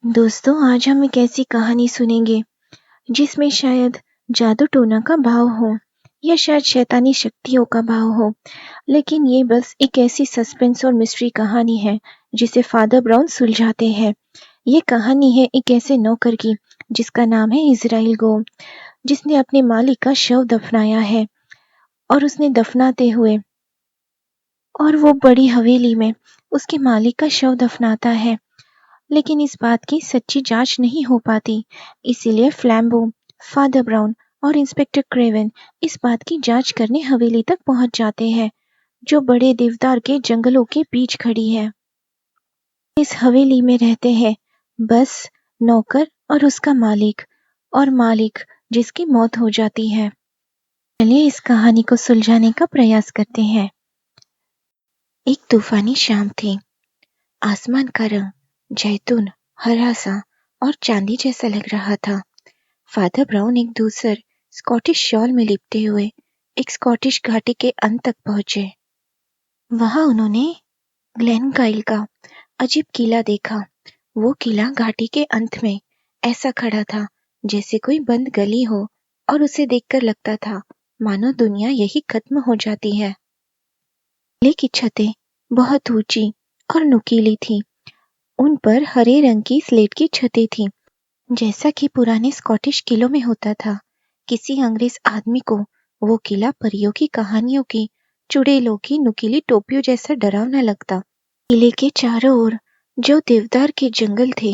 दोस्तों, आज हम एक ऐसी कहानी सुनेंगे जिसमें शायद जादू टोना का भाव हो या शायद शैतानी शक्तियों का भाव हो। लेकिन ये बस एक ऐसी सस्पेंस और मिस्ट्री कहानी है जिसे फादर ब्राउन सुलझाते हैं। ये कहानी है एक ऐसे नौकर की जिसका नाम है इज़राइल गो, जिसने अपने मालिक का शव दफनाया है। और उसने दफनाते हुए और वो बड़ी हवेली में उसके मालिक का शव दफनाता है। लेकिन इस बात की सच्ची जांच नहीं हो पाती, इसीलिए फ्लैम्बो, फादर ब्राउन और इंस्पेक्टर क्रेवन इस बात की जांच करने हवेली तक पहुंच जाते हैं, जो बड़े देवदार के जंगलों के बीच खड़ी है। इस हवेली में रहते हैं बस नौकर और उसका मालिक, और मालिक जिसकी मौत हो जाती है। चलिए इस कहानी को सुलझाने का प्रयास करते हैं। एक तूफानी शाम थी। आसमान का रंग जैतून, हरा सा और चांदी जैसा लग रहा था। फादर ब्राउन एक दूसर स्कॉटिश शॉल में लिपटे हुए एक स्कॉटिश घाटी के अंत तक पहुंचे। वहां उन्होंने ग्लेनगाइल का अजीब किला देखा। वो किला घाटी के अंत में ऐसा खड़ा था जैसे कोई बंद गली हो, और उसे देखकर लगता था मानो दुनिया यही खत्म हो जाती है। किले की छतें बहुत ऊंची और नुकीली थी। उन पर हरे रंग की स्लेट की छतें थीं, जैसा कि पुराने स्कॉटिश किलों में होता था। किसी अंग्रेज आदमी को वो किला परियों की कहानियों की चुड़ैलों की नुकीली टोपियों जैसा डरावना लगता। किले के चारों ओर जो देवदार के जंगल थे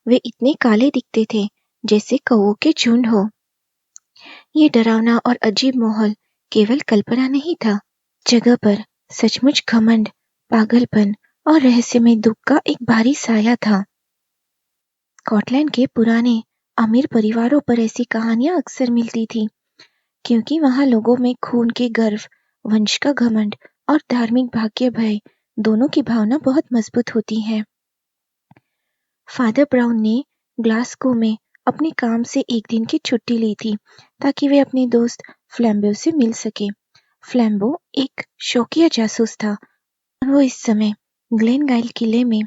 वे इतने काले दिखते थे जैसे कौओं के झुंड हो। ये डरावना और अजीब माहौल केवल कल्पना नहीं था, जगह पर सचमुच घमंड, पागलपन और रहस्यमय दुख का एक भारी साया था। स्कॉटलैंड के पुराने अमीर परिवारों पर ऐसी कहानियां अक्सर मिलती थी, क्योंकि वहां लोगों में खून के गर्व, वंश का घमंड और धार्मिक भाग्य भय दोनों की भावना बहुत मजबूत होती है। फादर ब्राउन ने ग्लासगो में अपने काम से एक दिन की छुट्टी ली थी ताकि वे अपने दोस्त फ्लैम्बो से मिल सके। फ्लैम्बो एक शौकिया जासूस था और वो इस समय ग्लेनगाइल किले में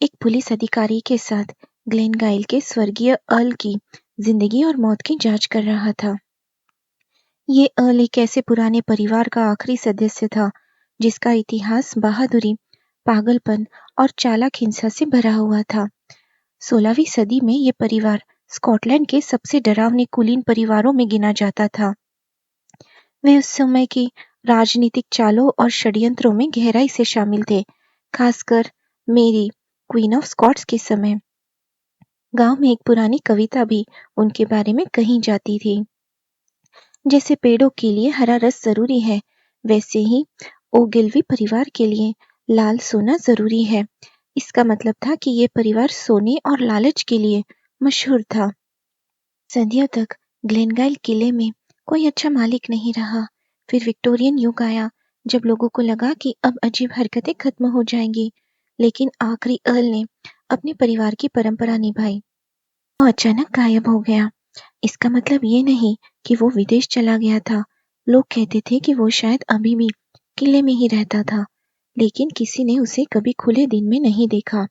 एक पुलिस अधिकारी के साथ ग्लेनगाइल के स्वर्गीय अर्ल की जिंदगी और मौत की जांच कर रहा था। ये अर्ल एक ऐसे पुराने परिवार का आखिरी सदस्य था जिसका इतिहास बहादुरी, पागलपन और चालाक हिंसा से भरा हुआ था। 16वीं सदी में ये परिवार स्कॉटलैंड के सबसे डरावने कुलीन परिवारों में गिना जाता था। वे उस समय की राजनीतिक चालों और षड्यंत्रों में गहराई से शामिल थे, खासकर मेरी क्वीन ऑफ स्कॉट्स के समय। गांव में एक पुरानी कविता भी उनके बारे में कही जाती थी। जैसे पेड़ों के लिए हरा रस जरूरी है, वैसे ही ओगिलवी परिवार के लिए लाल सोना जरूरी है। इसका मतलब था कि ये परिवार सोने और लालच के लिए मशहूर था। सदियों तक ग्लेनगाइल किले में कोई अच्छा मालिक नहीं रहा। फिर विक्टोरियन युग आया, जब लोगों को लगा कि अब अजीब हरकतें खत्म हो जाएंगी। लेकिन आखिरी अर्ल ने अपने परिवार की परंपरा निभाई। वो अचानक गायब हो गया। इसका मतलब ये नहीं कि वो विदेश चला गया था। लोग कहते थे कि वो शायद अभी भी किले में ही रहता था, लेकिन किसी ने उसे कभी खुले दिन में नहीं देखा।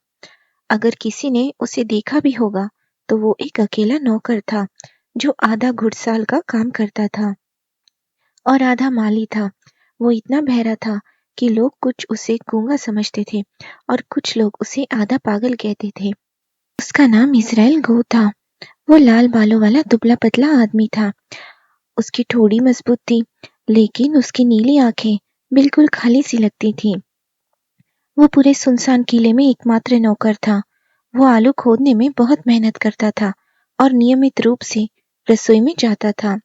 अगर किसी ने उसे देखा भी होगा तो वो एक अकेला नौकर था जो आधा घुड़साल का काम करता था और आधा माली था। वो इतना बहरा था कि लोग कुछ उसे गूंगा समझते थे और कुछ लोग उसे आधा पागल कहते थे। उसका नाम इज़राइल गो था। वो लाल बालों वाला दुबला पतला आदमी था। उसकी ठोड़ी मजबूत थी, लेकिन उसकी नीली आंखें बिल्कुल खाली सी लगती थी। वो पूरे सुनसान किले में एकमात्र नौकर था। वो आलू खोदने में बहुत मेहनत करता था और नियमित रूप से रसोई में जाता था।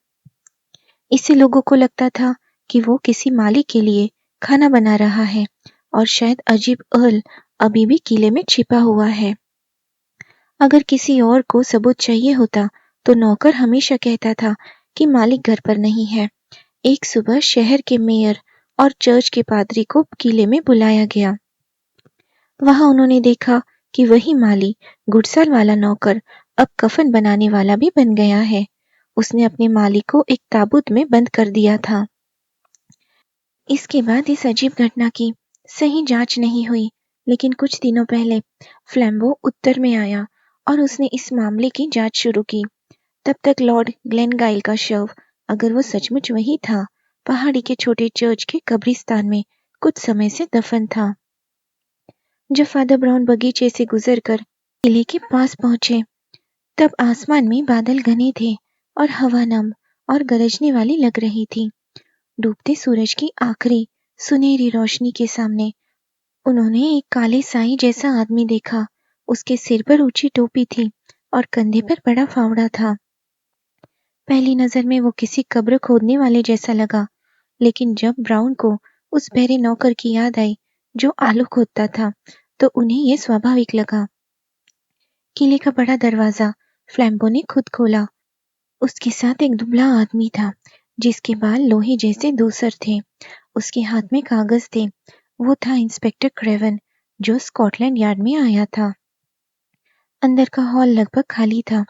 इससे लोगों को लगता था कि वो किसी माली के लिए खाना बना रहा है और शायद अजीब अर्ल अभी भी किले में छिपा हुआ है। अगर किसी और को सबूत चाहिए होता तो नौकर हमेशा कहता था कि मालिक घर पर नहीं है। एक सुबह शहर के मेयर और चर्च के पादरी को किले में बुलाया गया। वहां उन्होंने देखा कि वही माली, गुड़साल वाला नौकर, अब कफन बनाने वाला भी बन गया है। उसने अपने मालिक को एक ताबूत में बंद कर दिया था। इसके बाद इस अजीब घटना की सही जांच नहीं हुई, लेकिन कुछ दिनों पहले फ्लैम्बो उत्तर में आया और उसने इस मामले की जांच शुरू की। तब तक लॉर्ड ग्लेनगाइल का शव, अगर वो सचमुच वही था, पहाड़ी के छोटे चर्च के कब्रिस्तान में कुछ समय से दफन था। जब फादर ब्राउन बगीचे से गुजरकर किले के पास पहुंचे, तब आसमान में बादल घने थे और हवा नम और गरजने वाली लग रही थी। डूबते सूरज की आखिरी सुनहरी रोशनी के सामने उन्होंने एक काले साई जैसा आदमी देखा। उसके सिर पर ऊंची टोपी थी और कंधे पर बड़ा फावड़ा था। पहली नजर में वो किसी कब्र खोदने वाले जैसा लगा, लेकिन जब ब्राउन को उस बहरे नौकर की याद आई जो आलू खोदता था, तो उन्हें ये स्वाभाविक लगा। किले का बड़ा दरवाजा फ्लैम्बो ने खुद खोला। उसके साथ एक दुबला आदमी था, जिसके बाल लोहे जैसे धूसर थे। उसके हाथ में कागज थे। वो था इंस्पेक्टर क्रेवन, जो स्कॉटलैंड यार्ड में आया था। अंदर का हॉल लगभग खाली था।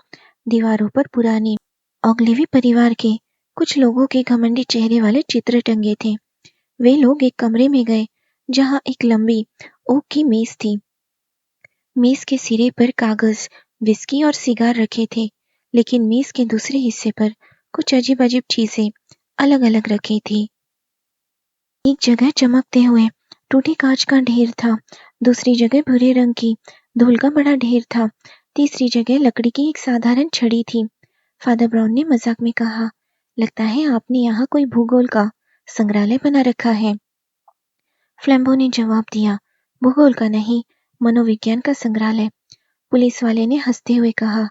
दीवारों पर पुराने ऑग्लेवी परिवार के कुछ लोगों के घमंडी चेहरे वाले चित्र टंगे थे। वे लोग एक कमरे में गए, जहां एक लंबी ओक की मेज थी। मेज के सिरे पर कागज, विस्की और सिगार रखे थे, लेकिन मेज के दूसरे हिस्से पर कुछ अजीब-अजीब चीजें अलग-अलग रखी थी। एक जगह चमकते हुए टूटे कांच का ढेर था, दूसरी जगह भूरे रंग की धूल का बड़ा ढेर था, तीसरी जगह लकड़ी की एक साधारण छड़ी थी। फादर ब्राउन ने मजाक में कहा, लगता है आपने यहाँ कोई भूगोल का संग्रहालय बना रखा है। फ्लैम्बो ने जवाब दिया, भूगोल का नहीं, मनोविज्ञान का संग्रहालय। पुलिस वाले ने हंसते हुए कहा,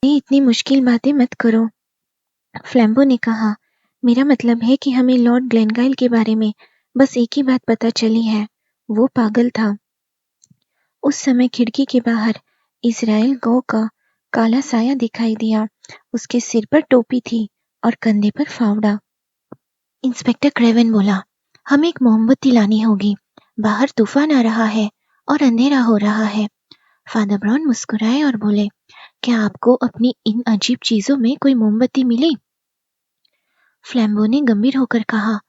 ये इतनी मुश्किल बातें मत करो। फ्लैम्बो ने कहा, मेरा मतलब है कि हमें लॉर्ड ग्लेनगाइल के बारे में बस एक ही बात पता चली है, वो पागल था। उस समय खिड़की के बाहर इज़राइल गो का काला साया दिखाई दिया। उसके सिर पर टोपी थी और कंधे पर फावड़ा। इंस्पेक्टर क्रेवन बोला, हमें एक मोमबत्ती लानी होगी। बाहर तूफान आ रहा है और अंधेरा हो रहा है। फादर ब्राउन मुस्कुराए और बोले, क्या आपको अपनी इन अजीब चीजों में कोई मोमबत्ती मिली? फ्लैम्बो ने गंभीर होकर कहा,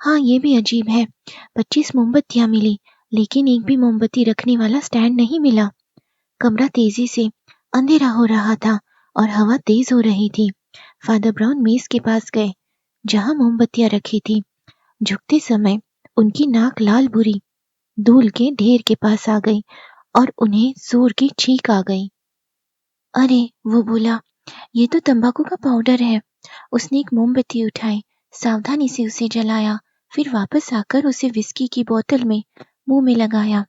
हाँ, ये भी अजीब है। 25 मोमबत्तियां मिली, लेकिन एक भी मोमबत्ती रखने वाला स्टैंड नहीं मिला। कमरा तेजी से अंधेरा हो रहा था और हवा तेज हो रही थी। फादर ब्राउन मेज के पास गए, जहां मोमबत्तियां रखी थी। झुकते समय उनकी नाक लाल भूरी धूल के ढेर के पास आ गई और उन्हें जोर की छींक आ गई। अरे, वो बोला, ये तो तंबाकू का पाउडर है। उसने एक मोमबत्ती उठाई, सावधानी से उसे जलाया, फिर वापस आकर उसे विस्की की बोतल में मुंह में लगाया।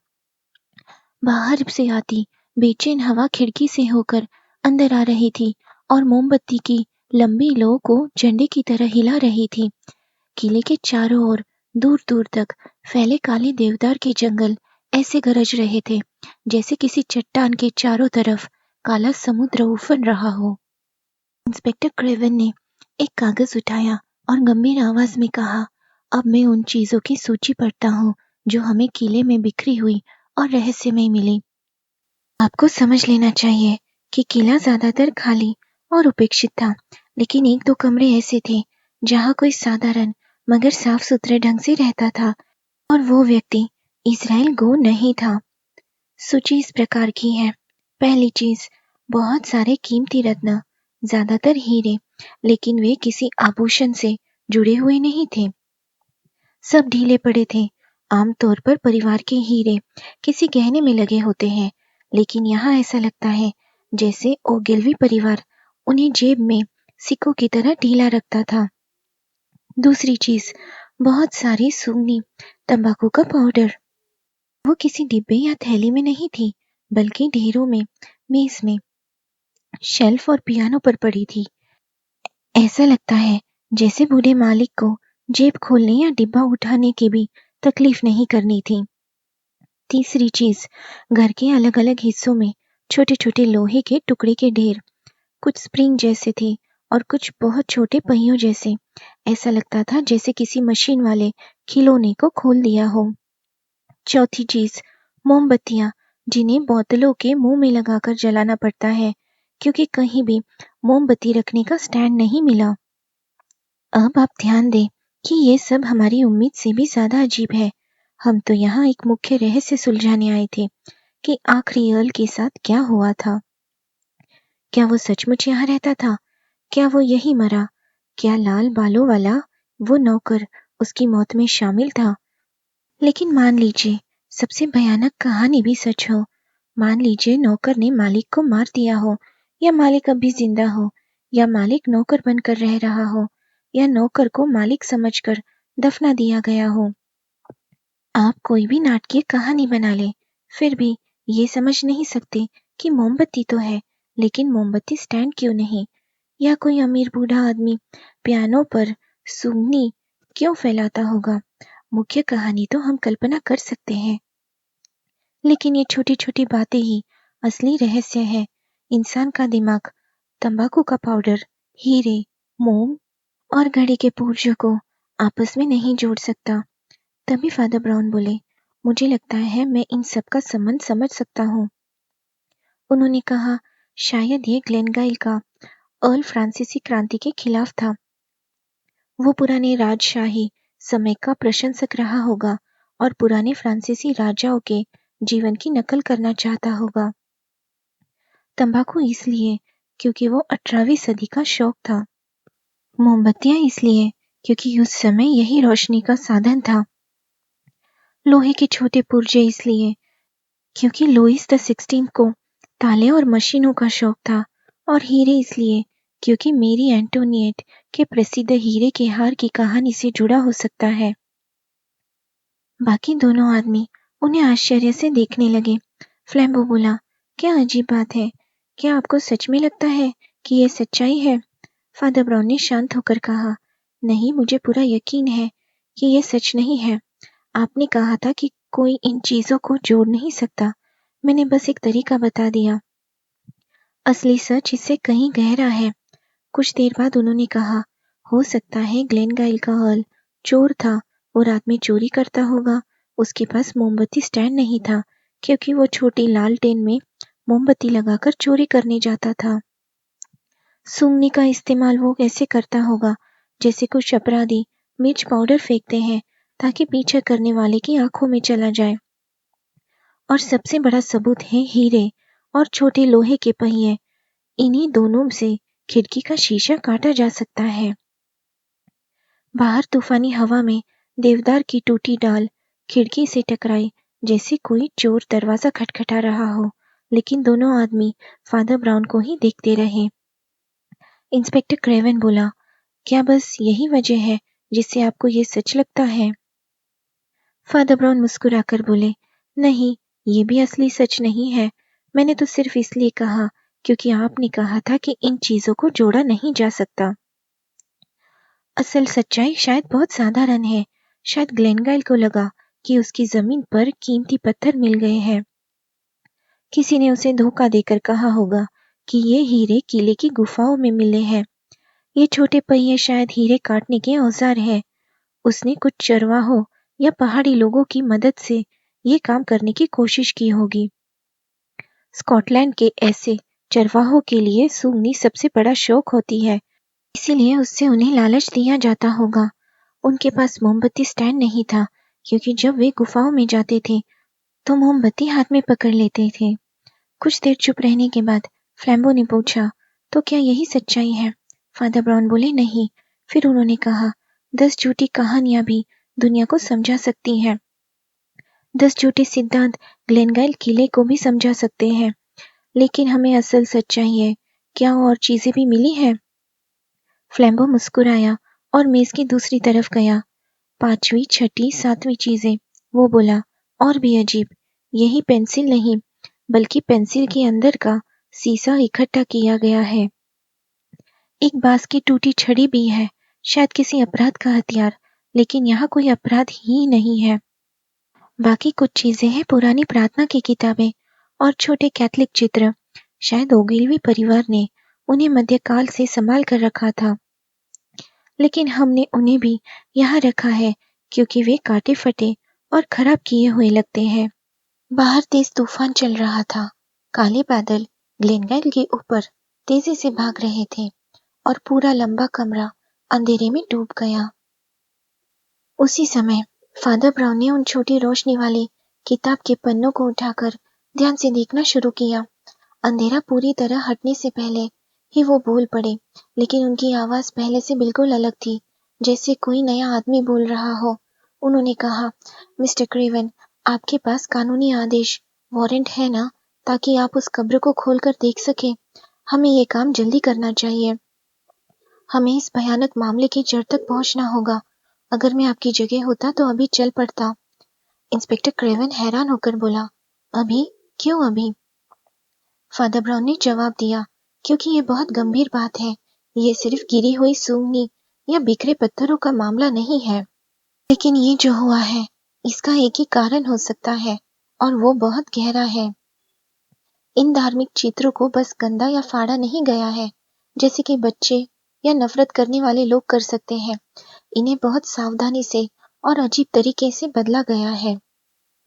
बाहर से आती बेचैन हवा खिड़की से होकर अंदर आ रही थी और मोमबत्ती की लंबी लौ को झंडे की तरह हिला रही थी। किले के चारों ओर दूर दूर तक फैले काले देवदार के जंगल ऐसे गरज रहे थे, जैसे किसी चट्टान के चारों तरफ काला समुद्र उफन रहा हो। इंस्पेक्टर क्रेवन ने एक कागज उठाया और गंभीर आवाज में कहा, अब मैं उन चीजों की सूची पढ़ता हूँ जो हमें किले में बिखरी हुई और रहस्यमय मिली। आपको समझ लेना चाहिए कि किला ज्यादातर खाली और उपेक्षित था, लेकिन एक दो कमरे ऐसे थे जहाँ कोई साधारण मगर साफ सुथरे ढंग से रहता था, और वो व्यक्ति इज़राइल गो नहीं था। सूची इस प्रकार की है। पहली चीज, बहुत सारे कीमती रत्न, ज्यादातर हीरे, लेकिन वे किसी आभूषण से जुड़े हुए नहीं थे। सब ढीले पड़े थे। आमतौर पर परिवार के हीरे किसी गहने में लगे होते हैं, लेकिन यहाँ ऐसा लगता है जैसे ओगिलवी परिवार उन्हें जेब में सिक्कों की तरह ढीला रखता था। दूसरी चीज, बहुत सारी सूंघनी तंबाकू का पाउडर। वो किसी डिब्बे या थैली में नहीं थी, बल्कि ढेरों में, मेज में, शेल्फ और पियानो पर पड़ी थी। ऐसा लगता है जैसे बूढ़े मालिक को जेब खोलने या डिब्बा उठाने की भी तकलीफ नहीं करनी थी। तीसरी चीज, घर के अलग अलग हिस्सों में छोटे छोटे लोहे के टुकड़े के ढेर, कुछ स्प्रिंग जैसे थे और कुछ बहुत छोटे पहियों जैसे। ऐसा लगता था जैसे किसी मशीन वाले खिलौने को खोल दिया हो। चौथी चीज, मोमबत्तियां, जिन्हें बोतलों के मुंह में लगाकर जलाना पड़ता है, क्योंकि कहीं भी मोमबत्ती रखने का स्टैंड नहीं मिला। अब आप ध्यान दें कि ये सब हमारी उम्मीद से भी ज्यादा अजीब है। हम तो यहाँ एक मुख्य रहस्य सुलझाने आए थे कि आखिरी अर्ल के साथ क्या हुआ था। क्या वो सचमुच यहाँ रहता था? क्या वो यहीं मरा? क्या लाल बालों वाला वो नौकर उसकी मौत में शामिल था? लेकिन मान लीजिए सबसे भयानक कहानी भी सच हो। मान लीजिए नौकर ने मालिक को मार दिया हो, या मालिक अभी जिंदा हो, या मालिक नौकर बनकर रह रहा हो, या नौकर को मालिक समझकर दफना दिया गया हो। आप कोई भी नाटकीय कहानी बना लें, फिर भी ये समझ नहीं सकते कि मोमबत्ती तो है, लेकिन मोमबत्ती स्टैंड क्यों नहीं? या कोई अमीर बूढ़ा आदमी पियानो पर सुगनी क्यों फैलाता होगा? मुख्य कहानी तो हम कल्पना कर सकते हैं, लेकिन ये छोटी-छोटी बातें ही असली रहस्य है। इंसान का दिमाग तंबाकू का पाउडर, हीरे, मोम और घड़ी के पुर्जों को आपस में नहीं जोड़ सकता। तभी फादर ब्राउन बोले, मुझे लगता है मैं इन सब का संबंध समझ सकता हूँ। उन्होंने कहा, शायद ये ग्लेनगाइल का अर्ल फ्रांसीसी क्रांति के खिलाफ था। वो पुराने राजशाही समय का प्रशंसक रहा होगा और पुराने फ्रांसीसी राजाओं के जीवन की नकल करना चाहता होगा। तंबाकू इसलिए क्योंकि वो 18वीं सदी का शौक था। मोमबत्तियां इसलिए क्योंकि उस समय यही रोशनी का साधन था। लोहे के छोटे पुर्जे इसलिए क्योंकि लुईस द 16 को ताले और मशीनों का शौक था, और हीरे इसलिए क्योंकि मेरी एंटोनिएट के प्रसिद्ध हीरे के हार की कहानी से जुड़ा हो सकता है। बाकी दोनों आदमी उन्हें आश्चर्य से देखने लगे। फ्लैम्बो बोला, क्या अजीब बात है, क्या आपको सच में लगता है कि ये सच्चाई है? फादर ब्राउन ने शांत होकर कहा, नहीं, मुझे पूरा यकीन है कि ये सच नहीं है। आपने कहा था कि कोई इन चीजों को जोड़ नहीं सकता। मैंने बस एक तरीका बता दिया। असली सच इससे कहीं गहरा है। कुछ देर बाद उन्होंने कहा, हो सकता है ग्लेनगाइल का अर्ल चोर था। वो रात में चोरी करता होगा। उसके पास मोमबत्ती स्टैंड नहीं था, क्योंकि वो छोटी लालटेन में मोमबत्ती लगाकर चोरी करने जाता था। सूंघने का इस्तेमाल वो ऐसे करता होगा जैसे कुछ अपराधी मिर्च पाउडर फेंकते हैं ताकि पीछा करने वाले की आंखों में चला जाए। और सबसे बड़ा सबूत है हीरे और छोटे लोहे के पहिए। इन्हीं दोनों से खिड़की का शीशा काटा जा सकता है। बाहर तूफानी हवा में देवदार की टूटी डाल खिड़की से टकराई, जैसे कोई चोर दरवाजा खटखटा रहा हो। लेकिन दोनों आदमी फादर ब्राउन को ही देखते रहे। इंस्पेक्टर क्रेवन बोला, क्या बस यही वजह है जिससे आपको ये सच लगता है? फादर ब्राउन मुस्कुराकर बोले, नहीं, ये भी असली सच नहीं है। मैंने तो सिर्फ इसलिए कहा क्योंकि आपने कहा था कि इन चीजों को जोड़ा नहीं जा सकता। असल सच्चाई शायद बहुत साधारण है। शायद ग्लेनगाइल को लगा कि उसकी जमीन पर कीमती पत्थर मिल गए हैं। किसी ने उसे धोखा देकर कहा होगा कि ये हीरे किले की गुफाओं में मिले हैं। ये छोटे पहिए शायद हीरे काटने के औजार हैं। उसने कुछ चरवाहों या पहाड़ी लोगों की मदद से ये काम करने की कोशिश की होगी। स्कॉटलैंड के ऐसे चरवाहों के लिए सूंघनी सबसे बड़ा शौक होती है, इसीलिए उससे उन्हें लालच दिया जाता होगा। उनके पास मोमबत्ती स्टैंड नहीं था, क्योंकि जब वे गुफाओं में जाते थे तो मोमबत्ती हाथ में पकड़ लेते थे। कुछ देर चुप रहने के बाद फ्लैम्बो ने पूछा, तो क्या यही सच्चाई है? फादर ब्राउन बोले, नहीं। फिर उन्होंने कहा, 10 झूठी कहानियां भी दुनिया को समझा सकती हैं। 10 झूठे सिद्धांत ग्लेनगाइल किले को भी समझा सकते हैं, लेकिन हमें असल सच चाहिए। क्या और चीजें भी मिली हैं? फ्लैम्बो मुस्कुराया और मेज की दूसरी तरफ गया। 5वीं, 6ठी, 7वीं चीजें। वो बोला, और भी अजीब। यही पेंसिल नहीं, बल्कि पेंसिल के अंदर का सीसा इकट्ठा किया गया है। एक बांस की टूटी छड़ी भी है, शायद किसी अपराध का हथियार, लेकिन यहाँ कोई अपराध ही नहीं है। बाकी कुछ चीजें हैं पुरानी प्रार्थना की किताबें और छोटे कैथलिक चित्र। शायद ओगिलवी परिवार ने उन्हें मध्यकाल से संभाल कर रखा था, लेकिन हमने उन्हें भी यहाँ रखा है क्योंकि वे काटे फटे और खराब किए हुए लगते हैं। बाहर तेज तूफान चल रहा था। काले बादल ग्लेनगाइल के ऊपर तेजी से भाग रहे थे और पूरा लंबा कमरा अंधेरे में डूब गया। उसी समय फादर ब्राउन ने उन छोटी रोशनी वाली किताब के पन्नों को उठाकर ध्यान से देखना शुरू किया। अंधेरा पूरी तरह हटने से पहले ही वो बोल पड़े, लेकिन उनकी आवाज पहले से बिल्कुल अलग थी, जैसे कोई नया आदमी बोल रहा हो। उन्होंने कहा, मिस्टर क्रेवन, आपके पास कानूनी आदेश, वारंट है ना, ताकि आप उस कब्र को खोलकर देख सके? हमें ये काम जल्दी करना चाहिए। हमें इस भयानक मामले की जड़ तक पहुंचना होगा। अगर मैं आपकी जगह होता तो अभी चल पड़ता। इंस्पेक्टर क्रेवन हैरान होकर बोला, अभी? क्यों अभी? फादर ब्राउन ने जवाब दिया, क्योंकि ये बहुत गंभीर बात है। ये सिर्फ गिरी हुई सूंगनी या बिखरे पत्थरों का मामला नहीं है। लेकिन ये जो हुआ है, इसका एक ही कारण हो सकता है, और वो बहुत गहरा है। इन धार्मिक चित्रों को बस गंदा या फाड़ा नहीं गया है, जैसे कि बच्चे या नफरत करने वाले लोग कर सकते हैं। इन्हें बहुत सावधानी से और अजीब तरीके से बदला गया है।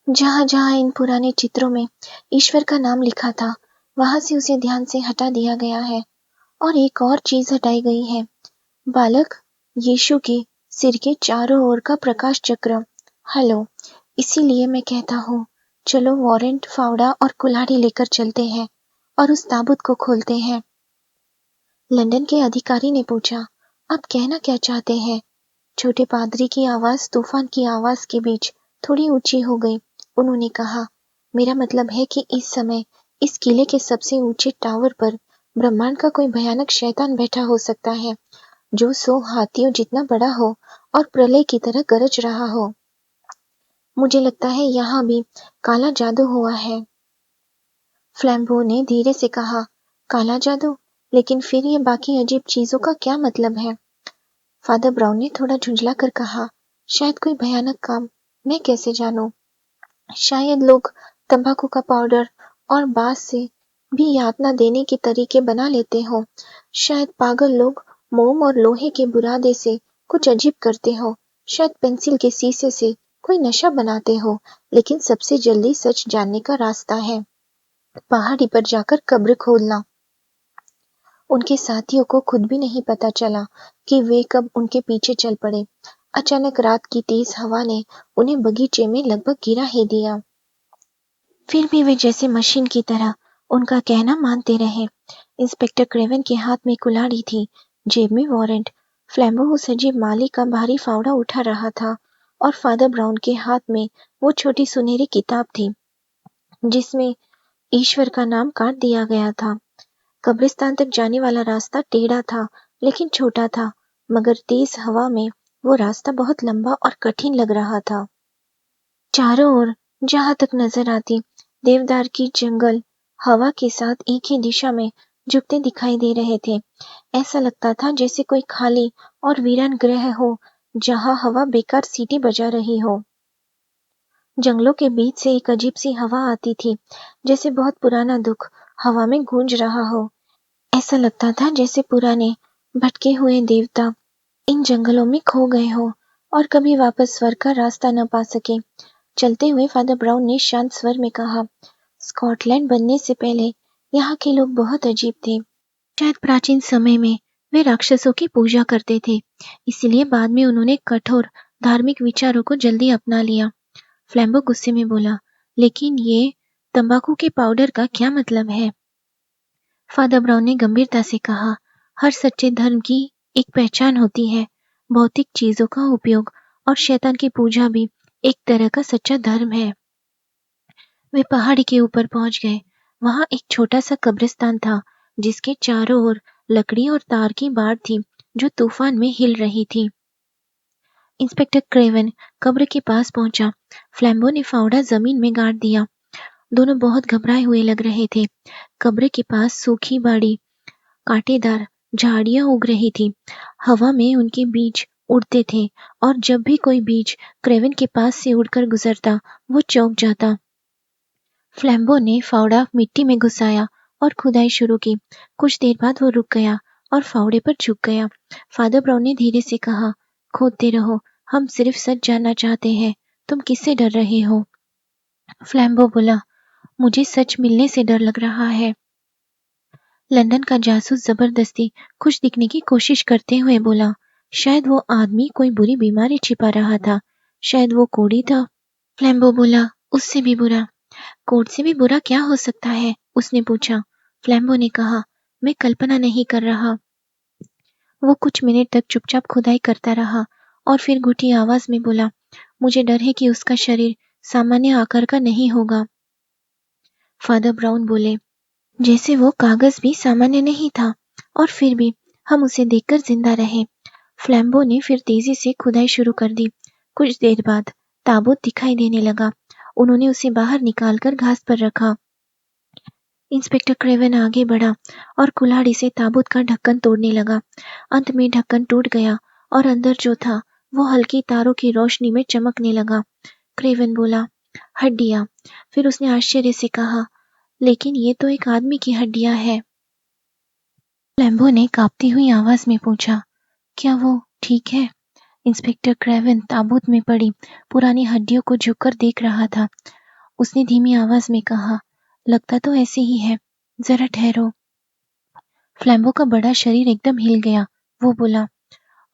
जहां जहां इन पुराने चित्रों में ईश्वर का नाम लिखा था, वहां से उसे ध्यान से हटा दिया गया है। और एक और चीज हटाई गई है, बालक यीशु के सिर के चारों ओर का प्रकाश चक्र। हेलो, इसीलिए मैं कहता हूँ, चलो वारंट, फावड़ा और कुल्हाड़ी लेकर चलते हैं और उस ताबूत को खोलते हैं। लंदन के अधिकारी ने पूछा, आप कहना क्या चाहते हैं? छोटे पादरी की आवाज तूफान की आवाज के बीच थोड़ी ऊंची हो गई। उन्होंने कहा, मेरा मतलब है कि इस समय इस किले के सबसे ऊंचे टावर पर ब्रह्मांड का कोई भयानक शैतान बैठा हो सकता है, जो 100 हाथियों जितना बड़ा हो और प्रलय की तरह गरज रहा हो। मुझे लगता है यहाँ भी काला जादू हुआ है। फ्लैम्बो ने धीरे से कहा, काला जादू? लेकिन फिर ये बाकी अजीब चीजों का क्या मतलब है? फादर ब्राउन ने थोड़ा झुंझला कर कहा, शायद कोई भयानक काम, मैं कैसे जानूं? शायद लोग तंबाकू का पाउडर और बांस से भी यातना देने के तरीके बना लेते हो। शायद पागल लोग मोम और लोहे के बुरादे से कुछ अजीब करते हो। शायद पेंसिल के शीशे से कोई नशा बनाते हो। लेकिन सबसे जल्दी सच जानने का रास्ता है पहाड़ी पर जाकर कब्र खोदना। उनके साथियों को खुद भी नहीं पता चला कि वे कब उनके पीछे चल पड़े। अचानक रात की तेज हवा ने उन्हें बगीचे में लगभग गिरा ही दिया। फिर भी वे जैसे मशीन की तरह उनका कहना मानते रहे। इंस्पेक्टर क्रेवन के हाथ में कुल्हाड़ी थी, जेब में वारंट। फ्लैम्बो उस अजीब माली का भारी फावड़ा उठा रहा था और फादर ब्राउन के हाथ में वो छोटी सुनहरी किताब थी, जिसमें ईश्वर का नाम काट दिया गया था। कब्रिस्तान तक जाने वाला रास्ता टेढ़ा था, लेकिन छोटा था, मगर तेज हवा में वो रास्ता बहुत लंबा और कठिन लग रहा था। चारों ओर जहां तक नजर आती, देवदार की जंगल हवा के साथ एक ही दिशा में झुकते दिखाई दे रहे थे। ऐसा लगता था जैसे कोई खाली और वीरान ग्रह हो, जहां हवा बेकार सीटी बजा रही हो। जंगलों के बीच से एक अजीब सी हवा आती थी, जैसे बहुत पुराना दुख हवा में गूंज रहा हो। ऐसा लगता था जैसे पुराने भटके हुए देवता इन जंगलों में खो गए हो और कभी वापस स्वर्ग का रास्ता न पा सके। चलते हुए फादर ब्राउन ने शांत स्वर में कहा, स्कॉटलैंड बनने से पहले यहाँ के लोग बहुत अजीब थे। शायद प्राचीन समय में वे राक्षसों की पूजा करते थे, इसलिए बाद में उन्होंने कठोर धार्मिक विचारों को जल्दी अपना लिया। फ्लैम्बो गुस्से में बोला, लेकिन ये तंबाकू के पाउडर का क्या मतलब है? फादर ब्राउन ने गंभीरता से कहा, हर सच्चे धर्म की एक पहचान होती है। भौतिक चीजों का उपयोग और शैतान की पूजा भी एक तरह का सच्चा धर्म है। वे पहाड़ी के ऊपर पहुंच गए। वहां एक छोटा सा कब्रिस्तान था, जिसके चारों ओर लकड़ी और तार की बाड़ थी, जो तूफान में हिल रही थी। इंस्पेक्टर क्रेवन कब्र के पास पहुंचा। फ्लैम्बो ने फावड़ा जमीन में गाड़ दिया। दोनों बहुत घबराए हुए लग रहे थे। कब्र के पास सूखी बाड़ी, कांटेदार झाड़ियां उग रही थी। हवा में उनके बीज उड़ते थे और जब भी कोई बीज क्रेवन के पास से उड़कर गुजरता, वो चौंक जाता। फ्लैम्बो ने फावड़ा मिट्टी में घुसाया और खुदाई शुरू की। कुछ देर बाद वो रुक गया और फावड़े पर झुक गया। फादर ब्राउन ने धीरे से कहा, खोदते रहो, हम सिर्फ सच जानना चाहते हैं। तुम किससे डर रहे हो? फ्लैम्बो बोला, मुझे सच मिलने से डर लग रहा है। लंदन का जासूस जबरदस्ती खुश दिखने की कोशिश करते हुए बोला, शायद वो आदमी कोई बुरी बीमारी छिपा रहा था। शायद वो कोढ़ी था। फ्लैम्बो बोला, उससे भी बुरा। कोढ़ से भी बुरा क्या हो सकता है? उसने पूछा। फ्लैम्बो ने कहा, मैं कल्पना नहीं कर रहा। वो कुछ मिनट तक चुपचाप खुदाई करता रहा और फिर घुटी आवाज में बोला, मुझे डर है कि उसका शरीर सामान्य आकार का नहीं होगा। फादर ब्राउन बोले, जैसे वो कागज भी सामान्य नहीं था और फिर भी हम उसे देखकर जिंदा रहे। फ्लैम्बो ने फिर तेजी से खुदाई शुरू कर दी। कुछ देर बाद ताबूत दिखाई देने लगा। उन्होंने उसे बाहर निकालकर घास पर रखा। इंस्पेक्टर क्रेवन आगे बढ़ा और कुल्हाड़ी से ताबूत का ढक्कन तोड़ने लगा। अंत में ढक्कन टूट गया और अंदर जो था वो हल्की तारों की रोशनी में चमकने लगा। क्रेवन बोला, हड्डियां। फिर उसने आश्चर्य से कहा, लेकिन ये तो एक आदमी की हड्डियां है। लैम्बो ने कांपती हुई आवाज में पूछा, क्या वो ठीक है? इंस्पेक्टर क्रेवन ताबूत में पड़ी पुरानी हड्डियों को झुककर देख रहा था। उसने धीमी आवाज में कहा, लगता तो ऐसे ही है, जरा ठहरो। फ्लैम्बो का बड़ा शरीर एकदम हिल गया। वो बोला,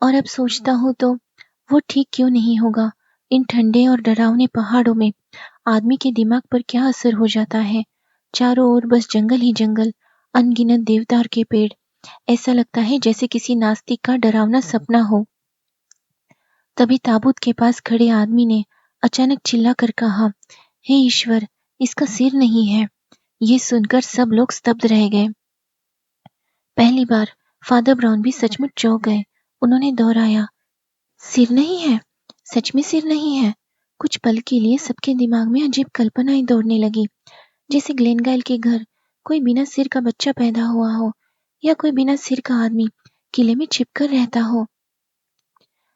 और अब सोचता हूँ तो वो ठीक क्यों नहीं होगा? इन ठंडे और डरावने पहाड़ों में आदमी के दिमाग पर क्या असर हो जाता है? चारों ओर बस जंगल ही जंगल, अनगिनत देवदार के पेड़। ऐसा लगता है जैसे किसी नास्तिक का डरावना सपना हो। तभी ताबूत के पास खड़े आदमी ने अचानक चिल्लाकर कहा, हे ईश्वर, इसका सिर नहीं है। ये सुनकर सब लोग स्तब्ध रह गए। पहली बार फादर ब्राउन भी सचमुच चौंक गए। उन्होंने दोहराया, सिर नहीं है? सच में सिर नहीं है? कुछ पल के लिए सबके दिमाग में अजीब कल्पनाएं दौड़ने लगी, जैसे ग्लेनगाइल के घर कोई बिना सिर का बच्चा पैदा हुआ हो या कोई बिना सिर का आदमी किले में छिपकर रहता हो।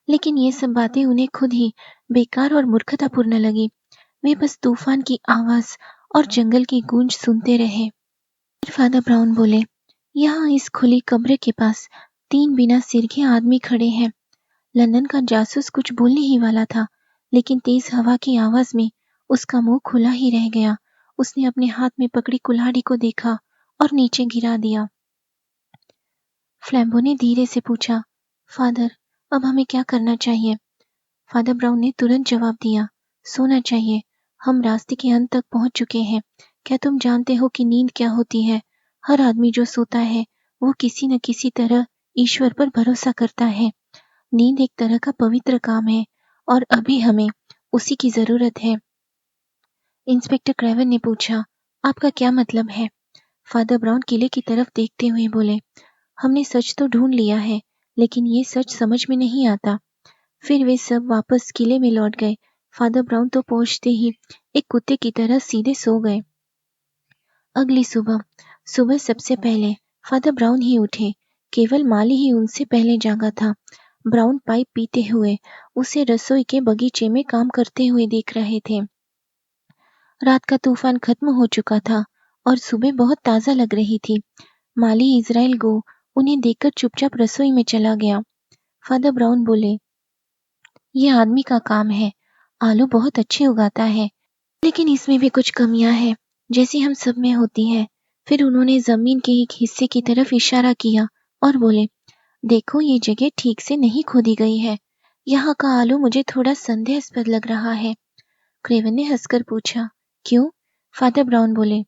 लेकिन ये सब बातें उन्हें खुद ही बेकार और मूर्खतापूर्ण लगी। वे बस तूफान की आवाज और जंगल की गूंज सुनते रहे। फिर फादर ब्राउन बोले, यहाँ इस खुली कब्र के पास 3 बिना सिर के आदमी खड़े हैं। लंदन का जासूस कुछ बोलने ही वाला था, लेकिन तेज हवा की आवाज में उसका मुंह खुला ही रह गया। उसने अपने हाथ में पकड़ी कुल्हाड़ी को देखा और नीचे गिरा दिया। फ्लैम्बो ने धीरे से पूछा, फादर, अब हमें क्या करना चाहिए? फादर ब्राउन ने तुरंत जवाब दिया, सोना चाहिए। हम रास्ते के अंत तक पहुंच चुके हैं। क्या तुम जानते हो कि नींद क्या होती है? हर आदमी जो सोता है वो किसी न किसी तरह ईश्वर पर भरोसा करता है। नींद एक तरह का पवित्र काम है और अभी हमें उसी की जरूरत है। इंस्पेक्टर क्रेवन ने पूछा, आपका क्या मतलब है? फादर ब्राउन किले की तरफ देखते हुए बोले, हमने सच तो ढूंढ लिया है, लेकिन ये सच समझ में नहीं आता। फिर वे सब वापस किले में लौट गए। फादर ब्राउन तो पहुंचते ही एक कुत्ते की तरह सीधे सो गए। अगली सुबह सबसे पहले फादर ब्राउन ही उठे। केवल माली ही उनसे पहले जागा था। ब्राउन पाइप पीते हुए उसे रसोई के बगीचे में काम करते हुए देख रहे थे। रात का तूफान खत्म हो चुका था और सुबह बहुत ताजा लग रही थी। माली इज़राइल गो उन्हें देखकर चुपचाप रसोई में चला गया। फादर ब्राउन बोले, ये आदमी का काम है। आलू बहुत अच्छे उगाता है, लेकिन इसमें भी कुछ कमियां हैं, जैसी हम सब में होती हैं। फिर उन्होंने जमीन के एक हिस्से की तरफ इशारा किया और बोले, देखो ये जगह ठीक से नहीं खोदी गई है। यहाँ का आलू मुझे थोड़ा संदेहास्पद लग रहा है। क्रेवन ने हंसकर पूछा, क्यों? फादर ब्राउन बोले,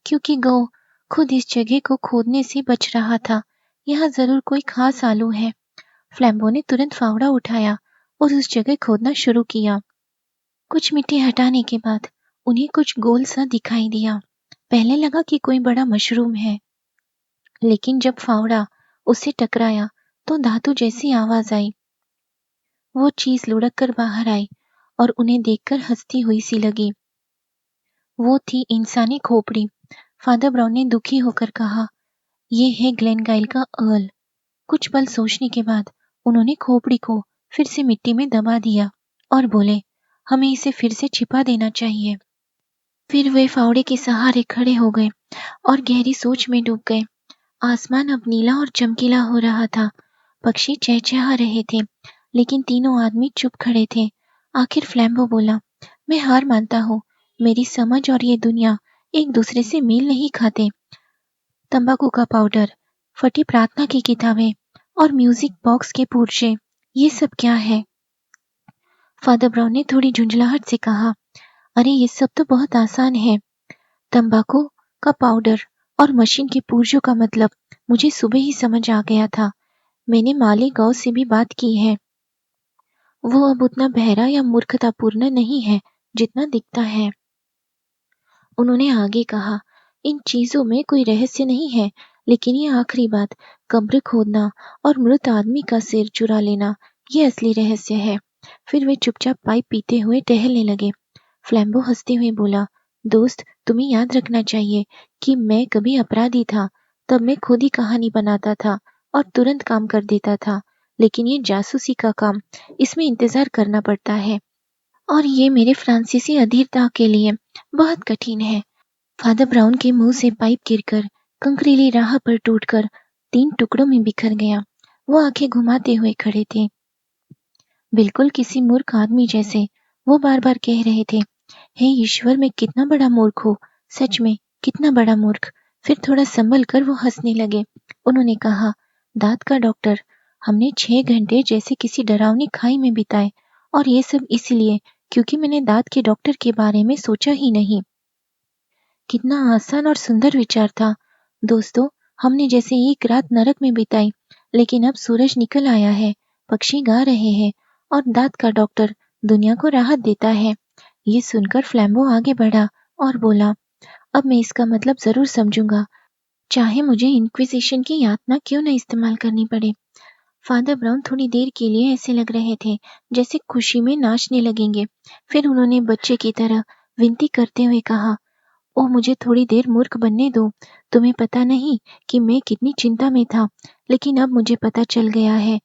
क्योंकि गौ खुद इस जगह को खोदने से बच रहा था। यहाँ जरूर कोई खास आलू है। फ्लैम्बो ने तुरंत फावड़ा उठाया और उस जगह खोदना शुरू किया। कुछ मिट्टी हटाने के बाद उन्हें कुछ गोल सा दिखाई दिया। पहले लगा कि कोई बड़ा मशरूम है, लेकिन जब फावड़ा उससे टकराया तो धातु जैसी आवाज आई। वो चीज लुढ़क कर बाहर आई और उन्हें देखकर हंसती हुई सी लगी। वो थी इंसानी खोपड़ी। फादर ब्राउन ने दुखी होकर कहा, ये है ग्लेनगाइल का अर्ल। कुछ पल सोचने के बाद उन्होंने खोपड़ी को फिर से मिट्टी में दबा दिया और बोले, हमें इसे फिर से छिपा देना चाहिए। फिर वे फावड़े के सहारे खड़े हो गए और गहरी सोच में डूब गए। आसमान अब नीला और चमकीला हो रहा था। पक्षी चहचहा रहे थे, लेकिन तीनों आदमी चुप खड़े थे। आखिर फ्लैम्बो बोला, मैं हार मानता हूँ। मेरी समझ और ये दुनिया एक दूसरे से मेल नहीं खाते। तंबाकू का पाउडर, फटी प्रार्थना की किताबें और म्यूजिक बॉक्स के पुर्जे, ये सब क्या है? फादर ब्राउन ने थोड़ी झुंझलाहट से कहा, अरे ये सब तो बहुत आसान है। तंबाकू का पाउडर और मशीन के पुर्जों का मतलब मुझे सुबह ही समझ आ गया था। मैंने मालेगांव से भी बात की है। वो अब उतना बहरा या मूर्खतापूर्ण नहीं है जितना दिखता है। उन्होंने आगे कहा, इन चीजों में कोई रहस्य नहीं है, लेकिन ये आखिरी बात, कब्र खोदना और मृत आदमी का सिर चुरा लेना, ये असली रहस्य है। फिर वे चुपचाप पाइप पीते हुए टहलने लगे। फ्लैम्बो हंसते हुए बोला, दोस्त, तुम्हें याद रखना चाहिए कि मैं कभी अपराधी था। तब मैं खुद ही कहानी बनाता था और तुरंत काम कर देता था। लेकिन ये जासूसी का काम, इसमें इंतजार करना पड़ता है, और ये मेरे फ्रांसीसी अधीरता के लिए बहुत कठिन है। फादर ब्राउन के मुंह से पाइप गिरकर कंकरीली राह पर टूटकर 3 टुकड़ों में बिखर गया। वो आंखें घुमाते हुए खड़े थे, बिल्कुल किसी मूर्ख आदमी जैसे। वो बार-बार कह रहे थे, हे ईश्वर, मैं कितना बड़ा मूर्ख हूँ, सच में कितना बड़ा मूर्ख। फिर थोड़ा संभल कर वो हंसने लगे। उन्होंने कहा, दांत का डॉक्टर, हमने 6 घंटे जैसे किसी डरावनी खाई में बिताए, और ये सब इसलिए क्योंकि मैंने दांत के डॉक्टर के बारे में सोचा ही नहीं। कितना आसान और सुंदर विचार था। दोस्तों, हमने जैसे एक रात नरक में बिताई, लेकिन अब सूरज निकल आया है, पक्षी गा रहे हैं, और दांत का डॉक्टर दुनिया को राहत देता है। ये सुनकर फ्लैम्बो आगे बढ़ा और बोला, अब मैं इसका मतलब जरूर समझूंगा, चाहे मुझे इंक्विजिशन की यातना क्यों न इस्तेमाल करनी पड़े। फादर ब्राउन थोड़ी देर के लिए ऐसे लग रहे थे जैसे खुशी में नाचने लगेंगे। फिर उन्होंने बच्चे की तरह विनती करते हुए कहा, ओह, मुझे थोड़ी देर मूर्ख बनने दो। तुम्हें पता नहीं कि मैं कितनी चिंता में था, लेकिन अब मुझे पता चल गया है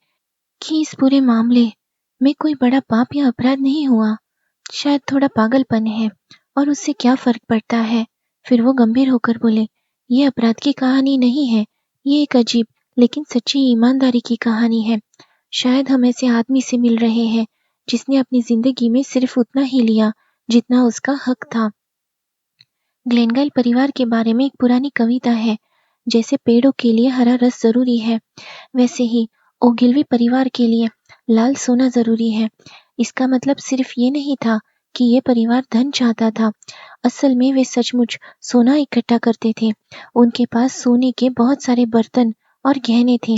कि इस पूरे मामले में कोई बड़ा पाप या अपराध नहीं हुआ। शायद थोड़ा पागलपन है, और उससे क्या फर्क पड़ता है। फिर वो गंभीर होकर बोले, ये अपराध की कहानी नहीं है, ये एक अजीब लेकिन सच्ची ईमानदारी की कहानी है। शायद हम ऐसे आदमी से मिल रहे हैं जिसने अपनी जिंदगी में सिर्फ उतना ही लिया जितना उसका हक था। ग्लेनगाइल परिवार के बारे में एक पुरानी कविता है, जैसे पेड़ों के लिए हरा रस जरूरी है, वैसे ही ओगिलवी परिवार के लिए लाल सोना जरूरी है। इसका मतलब सिर्फ ये नहीं था कि ये परिवार धन चाहता था। असल में वे सचमुच सोना इकट्ठा करते थे। उनके पास सोने के बहुत सारे बर्तन और गहने थे।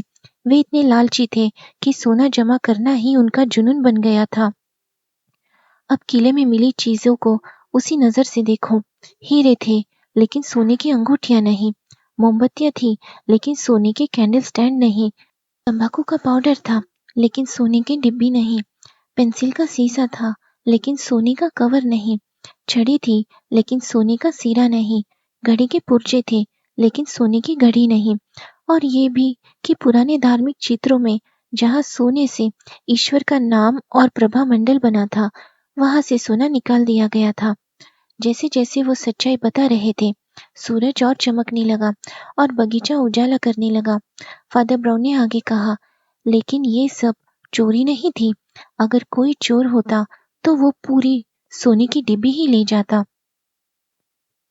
वे इतने लालची थे कि सोना जमा करना ही उनका जुनून बन गया था। अब किले में मिली चीजों को उसी नजर से देखो। हीरे थे, लेकिन सोने की अंगूठियां नहीं। मोमबत्तियां थी, लेकिन सोने के कैंडल स्टैंड नहीं। तंबाकू का पाउडर था, लेकिन सोने की डिब्बी नहीं। पेंसिल का शीशा था, लेकिन सोने का कवर नहीं। छड़ी थी, लेकिन सोने का सिरा नहीं। घड़ी के पुर्जे थे, लेकिन सोने की घड़ी नहीं। और ये भी कि पुराने धार्मिक चित्रों में जहाँ सोने से ईश्वर का नाम और प्रभा मंडल बना था, वहां से सोना निकाल दिया गया था। जैसे जैसे वो सच्चाई बता रहे थे, सूरज और चमकने लगा और बगीचा उजाला करने लगा। फादर ब्राउन ने आगे कहा, लेकिन ये सब चोरी नहीं थी। अगर कोई चोर होता तो वो पूरी सोने की डिब्बी ही ले जाता,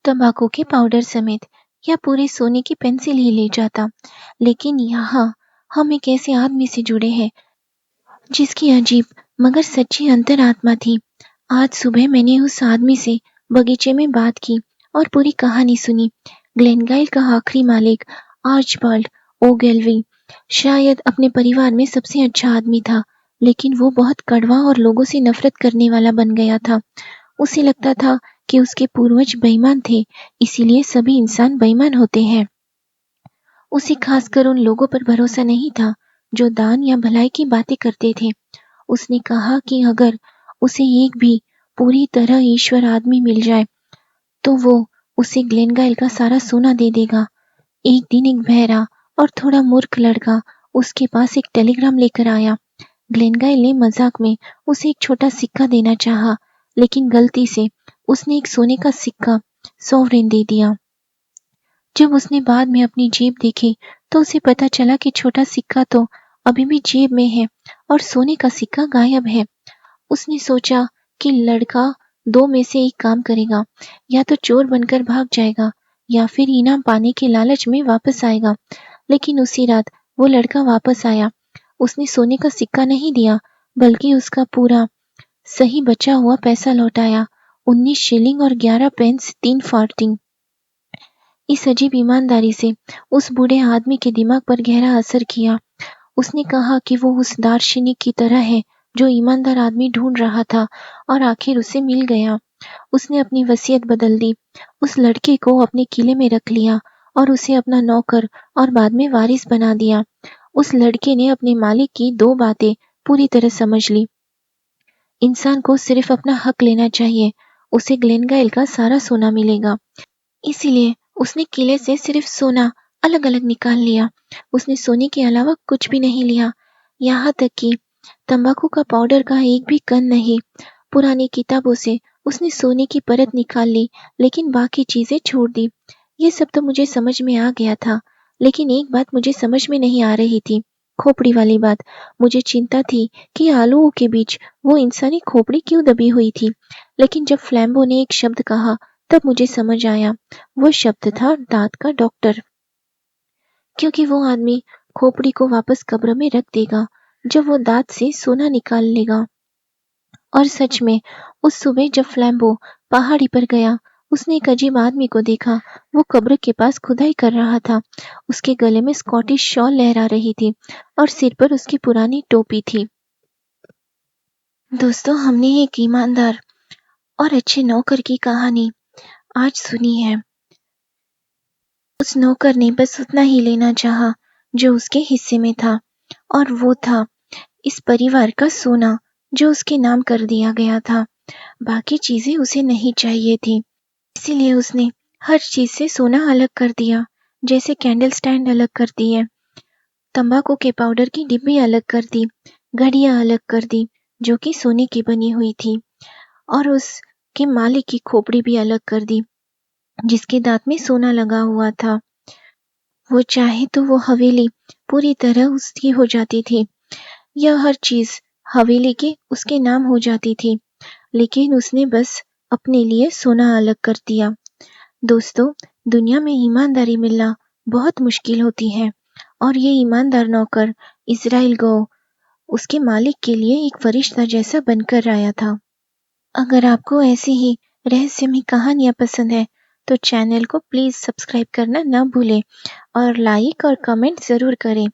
तंबाकू के पाउडर समेत, या पूरे सोने की पेंसिल ही ले जाता। लेकिन यहाँ हम एक ऐसे आदमी से जुड़े हैं जिसकी अजीब मगर सच्ची अंतरात्मा थी। आज सुबह मैंने उस आदमी से बगीचे में बात की और पूरी कहानी सुनी। ग्लेनगाइल का आखिरी मालिक आर्चबाल्ड ओगेलवी शायद अपने परिवार में सबसे अच्छा आदमी था, लेकिन वो बहुत कड़वा और लोगों से नफरत करने वाला बन गया था। उसे लगता था कि उसके पूर्वज बेईमान थे, इसीलिए सभी इंसान बेईमान होते हैं। उसे खासकर उन लोगों पर भरोसा नहीं था जो दान या भलाई की बातें करते थे। उसने कहा कि अगर उसे एक भी पूरी तरह ईश्वर आदमी मिल जाए तो वो उसे ग्लेनगाइल का सारा सोना दे देगा। एक दिन एक बहरा और थोड़ा मूर्ख लड़का उसके पास एक टेलीग्राम लेकर आया। ग्लेनगाइल ने मजाक में उसे एक छोटा सिक्का देना चाहा, लेकिन गलती से उसने एक सोने का सिक्का सॉवरेन दे दिया। जब उसने बाद में अपनी जेब देखी तो उसे पता चला कि छोटा सिक्का तो अभी भी जेब में है और सोने का सिक्का गायब है। उसने सोचा कि लड़का दो में से एक काम करेगा, या तो चोर बनकर भाग जाएगा या फिर इनाम पाने के लालच में वापस आएगा। लेकिन उसी रात वो लड़का वापस आया। उसने सोने का सिक्का नहीं दिया, बल्कि उसका पूरा सही बचा हुआ पैसा लौटाया, 19 शिलिंग और 11 पेंस 3 फार्टिंग। इस अजीब ईमानदारी से उस बूढ़े आदमी के दिमाग पर गहरा असर किया। उसने कहा कि वो उस दार्शनिक की तरह है जो ईमानदार आदमी ढूंढ रहा था और आखिर उसे मिल गया। उसने अपनी वसीयत बदल दी, उस लड़के को अपने किले में रख लिया और उसे अपना नौकर और बाद में वारिस बना दिया। उस लड़के ने अपने मालिक की 2 बातें पूरी तरह समझ ली। इंसान को सिर्फ अपना हक लेना चाहिए, उसे ग्लेनगाइल का सारा सोना मिलेगा। इसीलिए उसने किले से सिर्फ सोना अलग-अलग निकाल लिया। उसने सोने के अलावा कुछ भी नहीं लिया, यहाँ तक कि तंबाकू का पाउडर का एक भी कण नहीं। पुरानी किताबों से उसने सोने की परत निकाल ली, लेकिन बाकी चीजें छोड़ दी। ये सब तो मुझे समझ में आ गया था, लेकिन एक बात मुझे समझ में नहीं आ रही थी, खोपड़ी वाली बात। मुझे चिंता थी कि आलूओं के बीच वो इंसानी खोपड़ी क्यों दबी हुई थी। लेकिन जब फ्लैम्बो ने एक शब्द कहा, तब मुझे समझ आया। वो शब्द था दांत का डॉक्टर। क्योंकि वो आदमी खोपड़ी को वापस कब्र में रख देगा जब वो दांत से सोना निकाल लेगा। और सच में उस सुबह जब फ्लैम्बो पहाड़ी पर गया, उसने एक अजीब आदमी को देखा। वो कब्र के पास खुदाई कर रहा था। उसके गले में स्कॉटिश शॉल लहरा रही थी और सिर पर उसकी पुरानी टोपी थी। दोस्तों, हमने एक ईमानदार और अच्छे नौकर की कहानी आज सुनी है। उस नौकर ने बस उतना ही लेना चाहा जो उसके हिस्से में था, और वो था इस परिवार का सोना जो उसके नाम कर दिया गया था। बाकी चीजें उसे नहीं चाहिए थी, इसीलिए उसने हर चीज से सोना अलग कर दिया, जैसे कैंडल स्टैंड अलग कर दिए, तंबाकू के पाउडर की डिब्बी अलग कर दी, घड़ियां अलग कर दी जो कि सोने की बनी हुई थी, और उसके मालिक की खोपड़ी भी अलग कर दी जिसके दांत में सोना लगा हुआ था। वो चाहे तो वो हवेली पूरी तरह उसकी हो जाती थी, यह हर चीज हवेली के उसके नाम हो जाती थी, लेकिन उसने बस अपने लिए सोना अलग कर दिया। दोस्तों, दुनिया में ईमानदारी मिलना बहुत मुश्किल होती है, और ये ईमानदार नौकर इज़राइल गो उसके मालिक के लिए एक फरिश्ता जैसा बनकर आया था। अगर आपको ऐसी ही रहस्यमय कहानियाँ पसंद है तो चैनल को प्लीज सब्सक्राइब करना ना भूलें और लाइक और कमेंट जरूर करें।